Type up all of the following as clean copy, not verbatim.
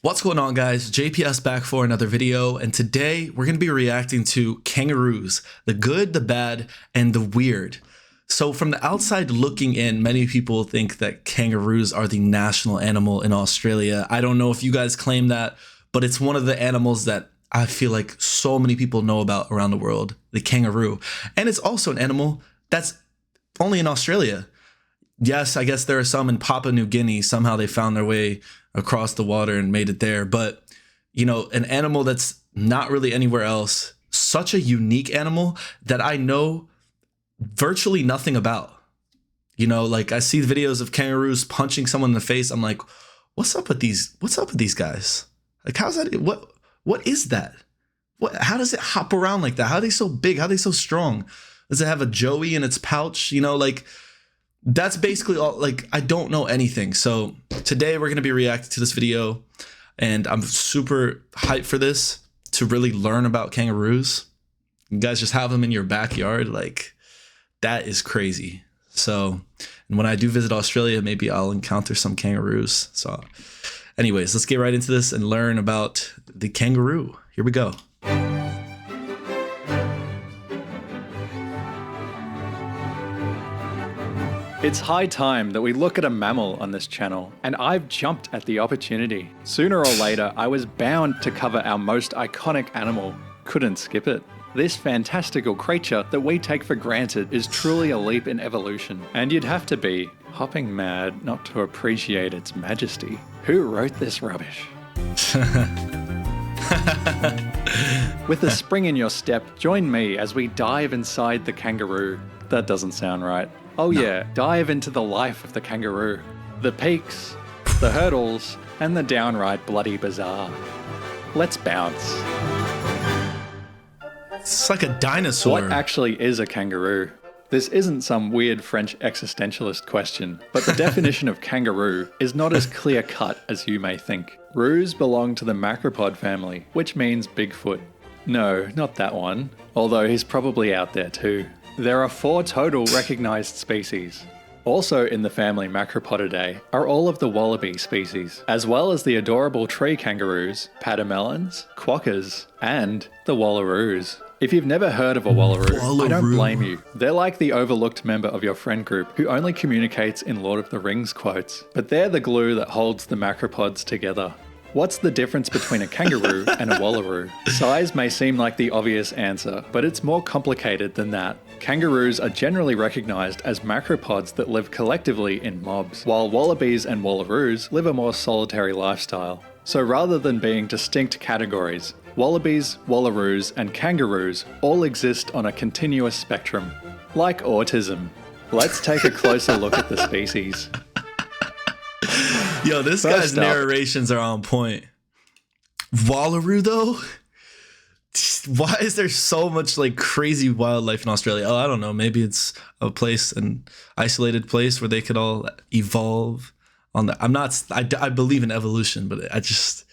What's going on, guys? JPS back for another video, and today we're going to be reacting to kangaroos, the good, the bad, and the weird. So from the outside looking in, many people think that kangaroos are the national animal in Australia. I don't know if you guys claim that, but it's one of the animals that I feel like so many people know about around the world, the kangaroo. And it's also an animal that's only in Australia. Yes, I guess there are some in Papua New Guinea. Somehow they found their way across the water and made it there. But, you know, an animal that's not really anywhere else. Such a unique animal that I know virtually nothing about. You know, like I see videos of kangaroos punching someone in the face. I'm like, what's up with these? What's up with these guys? Like, how's that? What is that? How does it hop around like that? How are they so big? How are they so strong? Does it have a joey in its pouch? You know, like, that's basically all. Like, I don't know anything. So today we're going to be reacting to this video, and I'm super hyped for this to really learn about kangaroos. You guys just have them in your backyard. Like, that is crazy. So, and when I do visit Australia, maybe I'll encounter some kangaroos. So anyways, let's get right into this and learn about the kangaroo. Here we go. It's high time that we look at a mammal on this channel, and I've jumped at the opportunity. Sooner or later, I was bound to cover our most iconic animal. Couldn't skip it. This fantastical creature that we take for granted is truly a leap in evolution, and you'd have to be hopping mad not to appreciate its majesty. Who wrote this rubbish? With a spring in your step, join me as we dive inside the kangaroo. That doesn't sound right. Oh yeah, dive into the life of the kangaroo. The peaks, the hurdles, and the downright bloody bizarre. Let's bounce. It's like a dinosaur. What actually is a kangaroo? This isn't some weird French existentialist question, but the definition of kangaroo is not as clear-cut as you may think. Roos belong to the Macropod family, which means Bigfoot. No, not that one, although he's probably out there too. There are 4 total recognised species. Also in the family Macropodidae are all of the wallaby species, as well as the adorable tree kangaroos, pademelons, quokkas, and the wallaroos. If you've never heard of a wallaroo, I don't blame you. They're like the overlooked member of your friend group who only communicates in Lord of the Rings quotes, but they're the glue that holds the macropods together. What's the difference between a kangaroo and a wallaroo? Size may seem like the obvious answer, but it's more complicated than that. Kangaroos are generally recognised as macropods that live collectively in mobs, while wallabies and wallaroos live a more solitary lifestyle. So rather than being distinct categories, wallabies, wallaroos, and kangaroos all exist on a continuous spectrum. Like autism. Let's take a closer look at the species. Yo, this guy's narrations are on point. Wallaroo, though? Why is there so much like crazy wildlife in Australia? Oh, I don't know. Maybe it's a place, an isolated place where they could all evolve. I believe in evolution, but I just,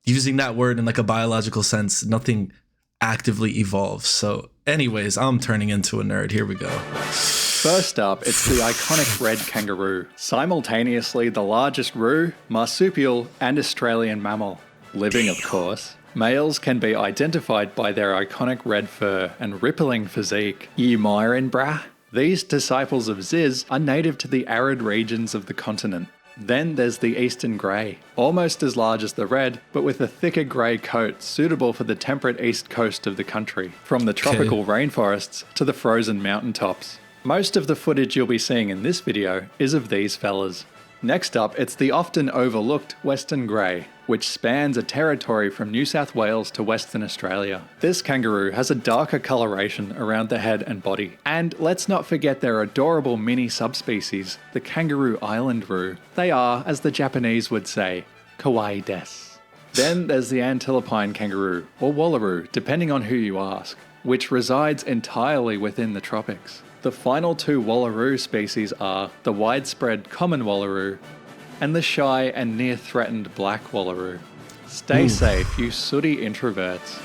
using that word in like a biological sense, nothing actively evolves. So anyways, I'm turning into a nerd. Here we go. First up, it's the iconic red kangaroo, simultaneously the largest roo, marsupial, and Australian mammal. Living, of course. Males can be identified by their iconic red fur and rippling physique. You myrin, brah? These disciples of Ziz are native to the arid regions of the continent. Then there's the eastern grey, almost as large as the red, but with a thicker grey coat suitable for the temperate east coast of the country, from the tropical rainforests to the frozen mountaintops. Most of the footage you'll be seeing in this video is of these fellas. Next up, it's the often overlooked Western Grey, which spans a territory from New South Wales to Western Australia. This kangaroo has a darker coloration around the head and body. And let's not forget their adorable mini subspecies, the kangaroo island roo. They are, as the Japanese would say, kawaii desu. Then there's the antilopine kangaroo, or wallaroo, depending on who you ask, which resides entirely within the tropics. The final 2 wallaroo species are the widespread common wallaroo and the shy and near-threatened black wallaroo. Stay safe, you sooty introverts.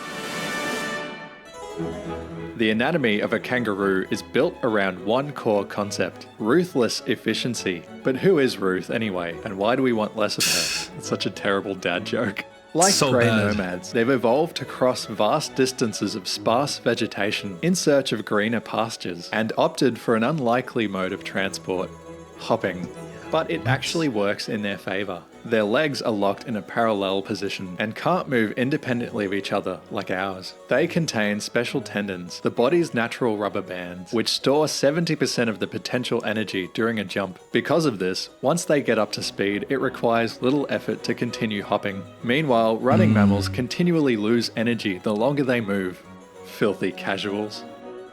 The anatomy of a kangaroo is built around one core concept: ruthless efficiency. But who is Ruth anyway, and why do we want less of her? It's such a terrible dad joke. Like So grey bad. nomads, they've evolved to cross vast distances of sparse vegetation in search of greener pastures, and opted for an unlikely mode of transport: hopping. But it actually works in their favour. Their legs are locked in a parallel position and can't move independently of each other like ours. They contain special tendons, the body's natural rubber bands, which store 70% of the potential energy during a jump. Because of this, once they get up to speed, it requires little effort to continue hopping. Meanwhile, running mammals continually lose energy the longer they move. Filthy casuals.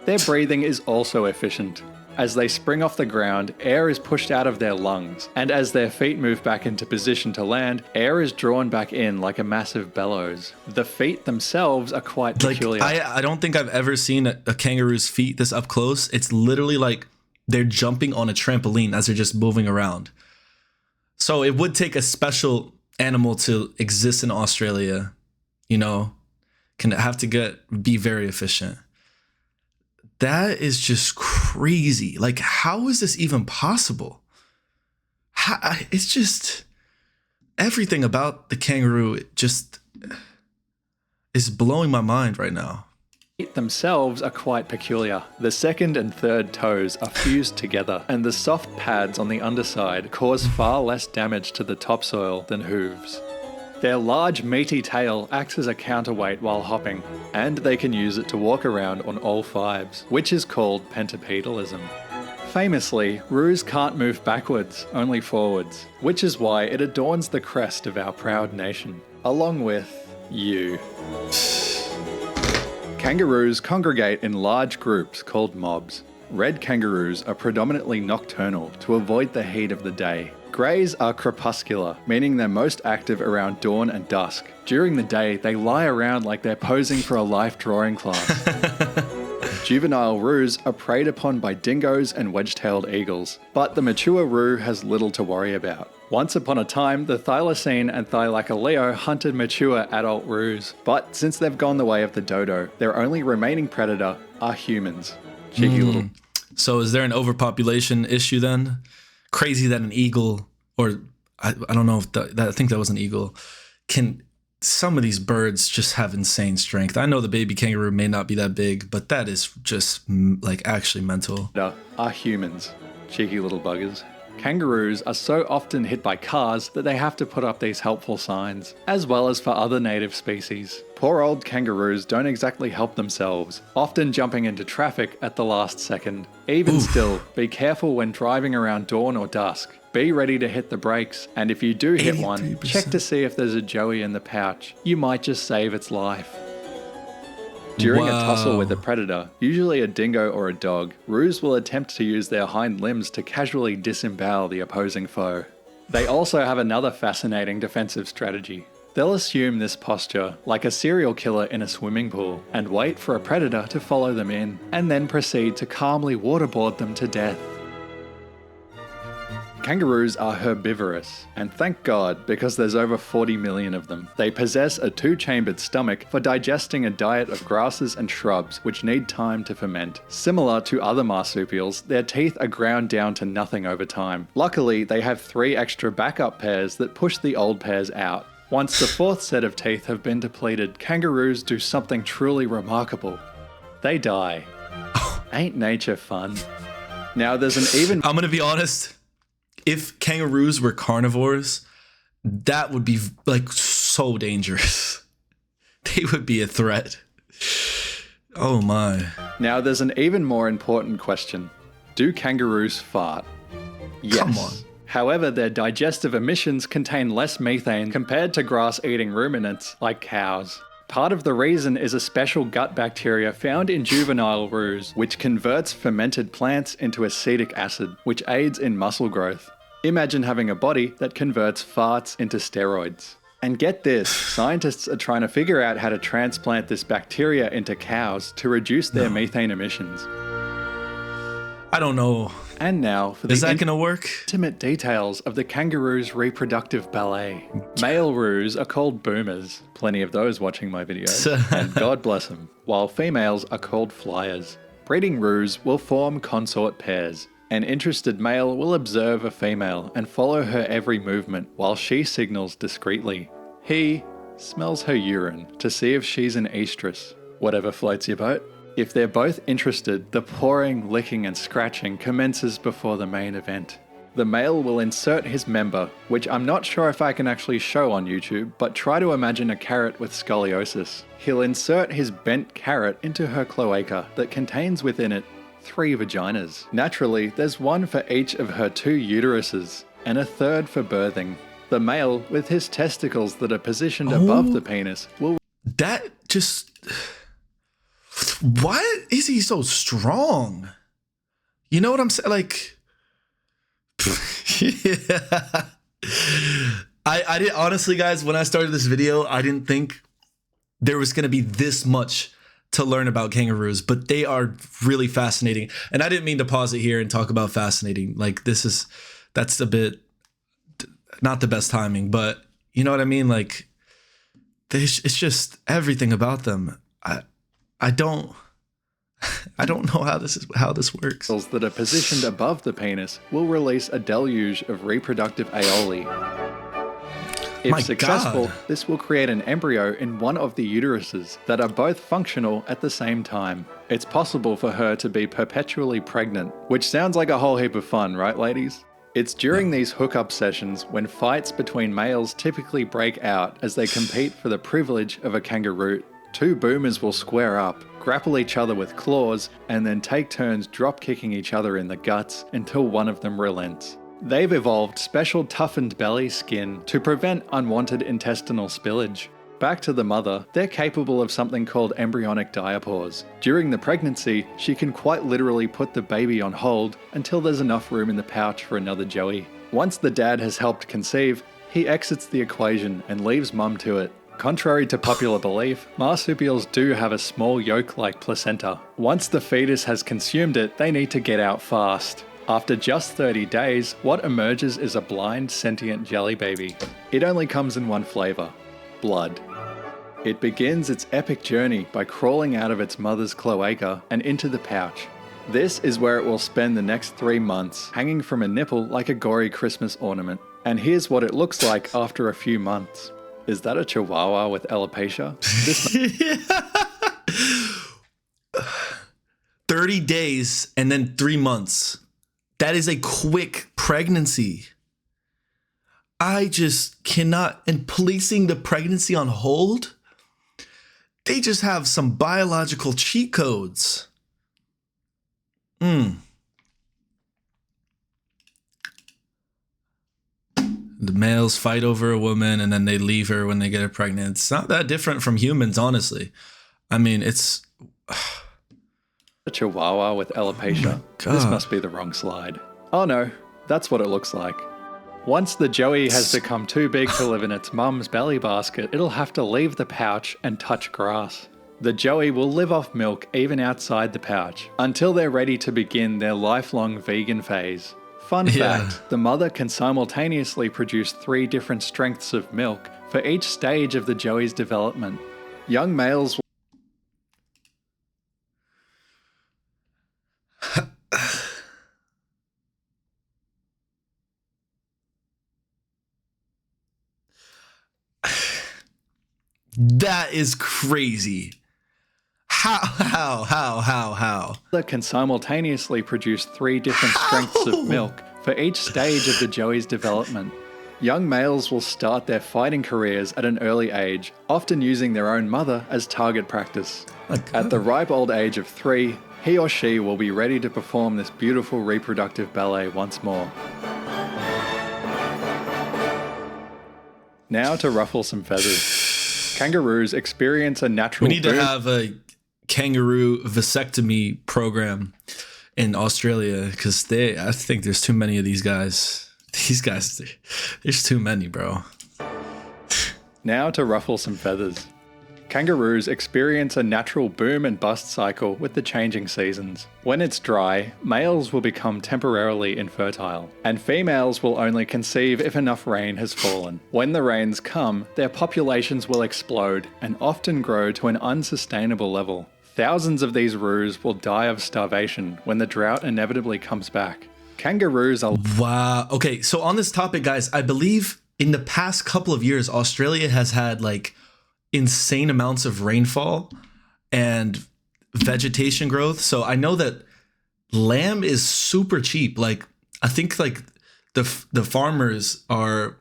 Their breathing is also efficient. As they spring off the ground, air is pushed out of their lungs, and as their feet move back into position to land, air is drawn back in like a massive bellows. The feet themselves are quite peculiar. I don't think I've ever seen a kangaroo's feet this up close. It's literally like they're jumping on a trampoline as they're just moving around. So it would take a special animal to exist in Australia, you know, can have to be very efficient. That is just crazy. Like, how is this even possible? It's just everything about the kangaroo just is blowing my mind right now. Feet themselves are quite peculiar. The second and third toes are fused together, and the soft pads on the underside cause far less damage to the topsoil than hooves. Their large, meaty tail acts as a counterweight while hopping, and they can use it to walk around on all fives, which is called pentapedalism. Famously, roos can't move backwards, only forwards, which is why it adorns the crest of our proud nation, along with you. Kangaroos congregate in large groups called mobs. Red kangaroos are predominantly nocturnal to avoid the heat of the day. Greys are crepuscular, meaning they're most active around dawn and dusk. During the day, they lie around like they're posing for a life drawing class. Juvenile roos are preyed upon by dingoes and wedge-tailed eagles, but the mature roo has little to worry about. Once upon a time, the thylacine and thylacoleo hunted mature adult roos, but since they've gone the way of the dodo, their only remaining predator are humans. Cheeky little... So is there an overpopulation issue then? Crazy that an eagle, or I don't know if I think that was an eagle, some of these birds just have insane strength. I know the baby kangaroo may not be that big, but that is just like actually mental. Are humans. Cheeky little buggers. Kangaroos are so often hit by cars that they have to put up these helpful signs, as well as for other native species. Poor old kangaroos don't exactly help themselves, often jumping into traffic at the last second. Even still, be careful when driving around dawn or dusk. Be ready to hit the brakes, and if you do hit one, 83%. check to see if there's a joey in the pouch. You might just save its life. During a tussle with a predator, usually a dingo or a dog, roos will attempt to use their hind limbs to casually disembowel the opposing foe. They also have another fascinating defensive strategy. They'll assume this posture, like a serial killer in a swimming pool, and wait for a predator to follow them in, and then proceed to calmly waterboard them to death. Kangaroos are herbivorous, and thank God, because there's over 40 million of them. They possess a two-chambered stomach for digesting a diet of grasses and shrubs which need time to ferment. Similar to other marsupials, their teeth are ground down to nothing over time. Luckily, they have 3 extra backup pairs that push the old pairs out. Once the 4th set of teeth have been depleted, kangaroos do something truly remarkable. They die. Ain't nature fun? Now there's an even... I'm gonna be honest. If kangaroos were carnivores, that would be like so dangerous. They would be a threat. Oh my. Now there's an even more important question. Do kangaroos fart? Yes. Come on. However, their digestive emissions contain less methane compared to grass-eating ruminants like cows. Part of the reason is a special gut bacteria found in juvenile roos, which converts fermented plants into acetic acid, which aids in muscle growth. Imagine having a body that converts farts into steroids. And get this, scientists are trying to figure out how to transplant this bacteria into cows to reduce their methane emissions. I don't know And now for Is the that gonna work? intimate details of the kangaroo's reproductive ballet. Male roos are called boomers, plenty of those watching my videos, and God bless them, while females are called flyers. Breeding roos will form consort pairs. An interested male will observe a female and follow her every movement while she signals discreetly. He smells her urine to see if she's an estrus, whatever floats your boat. If they're both interested, the pawing, licking and scratching commences before the main event. The male will insert his member, which I'm not sure if I can actually show on YouTube, but try to imagine a carrot with scoliosis. He'll insert his bent carrot into her cloaca that contains within it 3 vaginas. Naturally, there's one for each of her 2 uteruses, and a third for birthing. The male, with his testicles that are positioned above the penis, will... That just... Why is he so strong? You know what I'm saying? Like... Yeah. I didn't... Honestly, guys, when I started this video, I didn't think there was going to be this much to learn about kangaroos, but they are really fascinating. And I didn't mean to pause it here and talk about fascinating. Like that's a bit not the best timing, but you know what I mean? Like it's just everything about them. I don't know how this works. That are positioned above the penis will release a deluge of reproductive aioli. If successful, this will create an embryo in one of the uteruses that are both functional at the same time. It's possible for her to be perpetually pregnant, which sounds like a whole heap of fun, right, ladies? It's during these hookup sessions when fights between males typically break out as they compete for the privilege of a kangaroo. 2 boomers will square up, grapple each other with claws, and then take turns drop kicking each other in the guts until one of them relents. They've evolved special toughened belly skin to prevent unwanted intestinal spillage. Back to the mother, they're capable of something called embryonic diapause. During the pregnancy, she can quite literally put the baby on hold until there's enough room in the pouch for another joey. Once the dad has helped conceive, he exits the equation and leaves mum to it. Contrary to popular belief, marsupials do have a small yolk-like placenta. Once the fetus has consumed it, they need to get out fast. After just 30 days, what emerges is a blind, sentient jelly baby. It only comes in one flavor: blood. It begins its epic journey by crawling out of its mother's cloaca and into the pouch. This is where it will spend the next 3 months, hanging from a nipple like a gory Christmas ornament. And here's what it looks like after a few months. Is that a chihuahua with alopecia? 30 days and then 3 months. That is a quick pregnancy. I just cannot. And placing the pregnancy on hold, they just have some biological cheat codes. The males fight over a woman and then they leave her when they get her pregnant. It's not that different from humans, honestly. I mean, it's... A chihuahua with alopecia. This must be the wrong slide. Oh no, that's what it looks like. Once the joey has become too big to live in its mum's belly basket, it'll have to leave the pouch and touch grass. The joey will live off milk even outside the pouch, until they're ready to begin their lifelong vegan phase. Fun fact, the mother can simultaneously produce 3 different strengths of milk for each stage of the joey's development. Young males will That is crazy. How? That can simultaneously produce 3 different strengths of milk for each stage of the joey's development. Young males will start their fighting careers at an early age, often using their own mother as target practice. At the ripe old age of 3, he or she will be ready to perform this beautiful reproductive ballet once more. Now to ruffle some feathers. Kangaroos experience a natural... We need to have a kangaroo vasectomy program in Australia because I think there's too many of these guys. There's too many, bro. Now to ruffle some feathers. Kangaroos experience a natural boom and bust cycle with the changing seasons. When it's dry, males will become temporarily infertile, and females will only conceive if enough rain has fallen. When the rains come, their populations will explode and often grow to an unsustainable level. Thousands of these roos will die of starvation when the drought inevitably comes back. Kangaroos are... Wow. Okay, so on this topic, guys, I believe in the past couple of years, Australia has had like insane amounts of rainfall and vegetation growth. So I know that lamb is super cheap. Like I think like the farmers are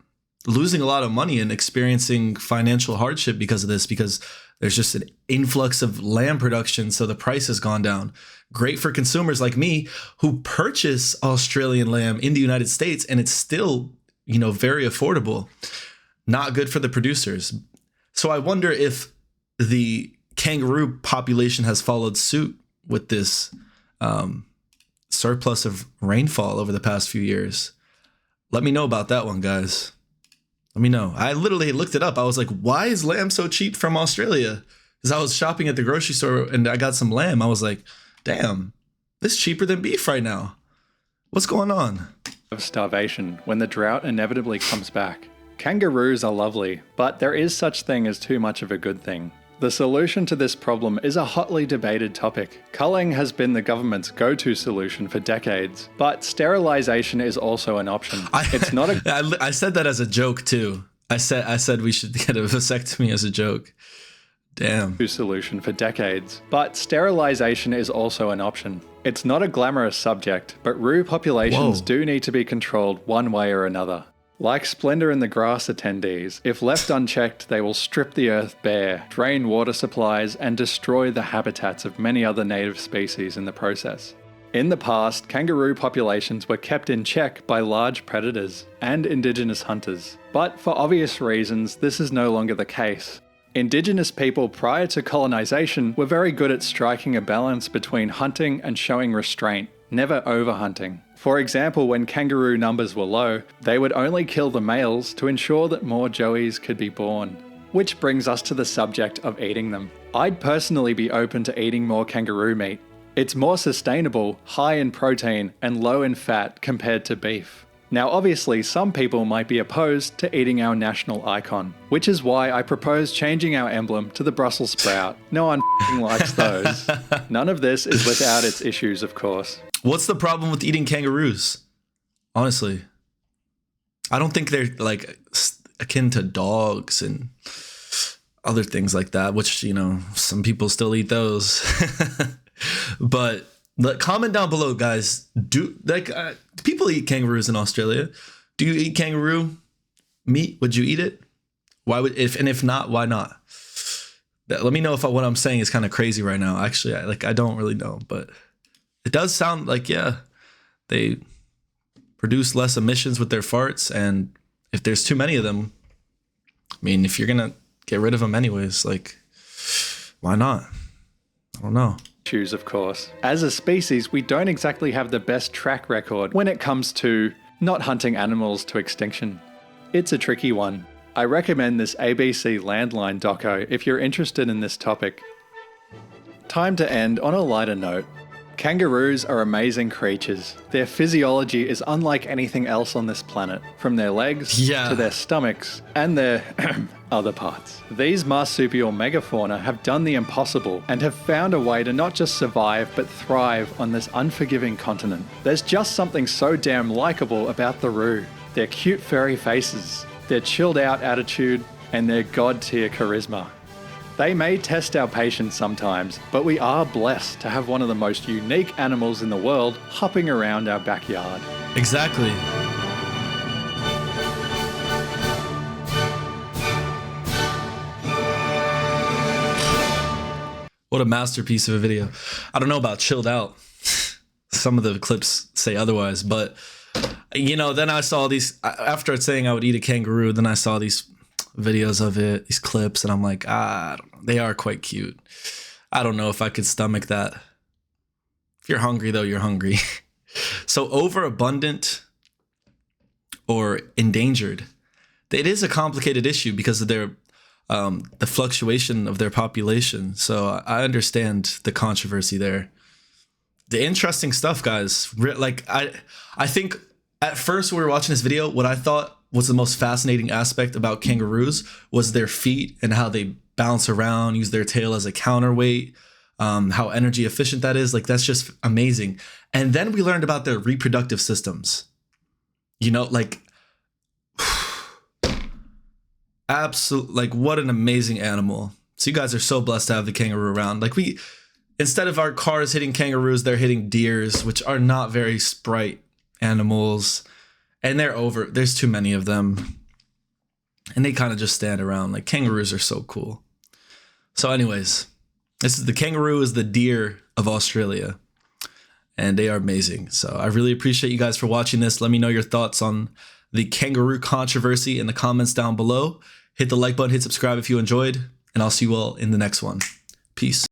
losing a lot of money and experiencing financial hardship because of this, because there's just an influx of lamb production. So the price has gone down. Great for consumers like me who purchase Australian lamb in the United States, and it's still, you know, very affordable. Not good for the producers. So I wonder if the kangaroo population has followed suit with this surplus of rainfall over the past few years. Let me know about that one, guys. Let me know. I literally looked it up. I was like, why is lamb so cheap from Australia? Because I was shopping at the grocery store and I got some lamb. I was like, damn, this is cheaper than beef right now. What's going on? Of starvation when the drought inevitably comes back. Kangaroos are lovely, but there is such thing as too much of a good thing. The solution to this problem is a hotly debated topic. Culling has been the government's go-to solution for decades, but sterilization is also an option. It's not a... I said that as a joke too. I said we should get a vasectomy as a joke. Damn. Solution for decades, but sterilization is also an option. It's not a glamorous subject, but roo populations do need to be controlled one way or another. Like Splendor in the Grass attendees, if left unchecked, they will strip the earth bare, drain water supplies, and destroy the habitats of many other native species in the process. In the past, kangaroo populations were kept in check by large predators and indigenous hunters, but for obvious reasons, this is no longer the case. Indigenous people prior to colonization were very good at striking a balance between hunting and showing restraint, never overhunting. For example, when kangaroo numbers were low, they would only kill the males to ensure that more joeys could be born. Which brings us to the subject of eating them. I'd personally be open to eating more kangaroo meat. It's more sustainable, high in protein, and low in fat compared to beef. Now obviously some people might be opposed to eating our national icon, which is why I propose changing our emblem to the Brussels sprout. No one likes those. None of this is without its issues, of course. What's the problem with eating kangaroos? Honestly, I don't think they're like akin to dogs and other things like that, which, you know, some people still eat those. But comment down below, guys. Do people eat kangaroos in Australia? Do you eat kangaroo meat? Would you eat it? Why would if not, why not? Let me know if what I'm saying is kind of crazy right now. Actually, I don't really know, but it does sound like, yeah, they produce less emissions with their farts, and if there's too many of them, I mean, if you're gonna get rid of them anyways, like, why not? I don't know. Issues, of course. As a species, we don't exactly have the best track record when it comes to not hunting animals to extinction. It's a tricky one. I recommend this ABC Landline doco if you're interested in this topic. Time to end on a lighter note. Kangaroos are amazing creatures. Their physiology is unlike anything else on this planet, from their legs to their stomachs and their other parts. These marsupial megafauna have done the impossible and have found a way to not just survive but thrive on this unforgiving continent. There's just something so damn likable about the roo. Their cute furry faces, their chilled out attitude, and their god-tier charisma. They may test our patience sometimes, but we are blessed to have one of the most unique animals in the world hopping around our backyard. Exactly. What a masterpiece of a video. I don't know about chilled out. Some of the clips say otherwise, but you know, then I saw these, after saying I would eat a kangaroo, then I saw these videos of it, these clips, and I'm like, I don't know. They are quite cute. I don't know if I could stomach that. If you're hungry, though, you're hungry. So overabundant or endangered, it is a complicated issue because of their the fluctuation of their population. So I understand the controversy there. The interesting stuff, guys. Like I think at first when we were watching this video, what I thought was the most fascinating aspect about kangaroos was their feet and how they bounce around, use their tail as a counterweight, how energy efficient that is. Like, that's just amazing. And then we learned about their reproductive systems. You know, like, absolute, like, what an amazing animal. So you guys are so blessed to have the kangaroo around. Like, instead of our cars hitting kangaroos, they're hitting deers, which are not very sprite animals. And there's too many of them. And they kind of just stand around. Like, kangaroos are so cool. So anyways, the kangaroo is the deer of Australia. And they are amazing. So I really appreciate you guys for watching this. Let me know your thoughts on the kangaroo controversy in the comments down below. Hit the like button, hit subscribe if you enjoyed. And I'll see you all in the next one. Peace.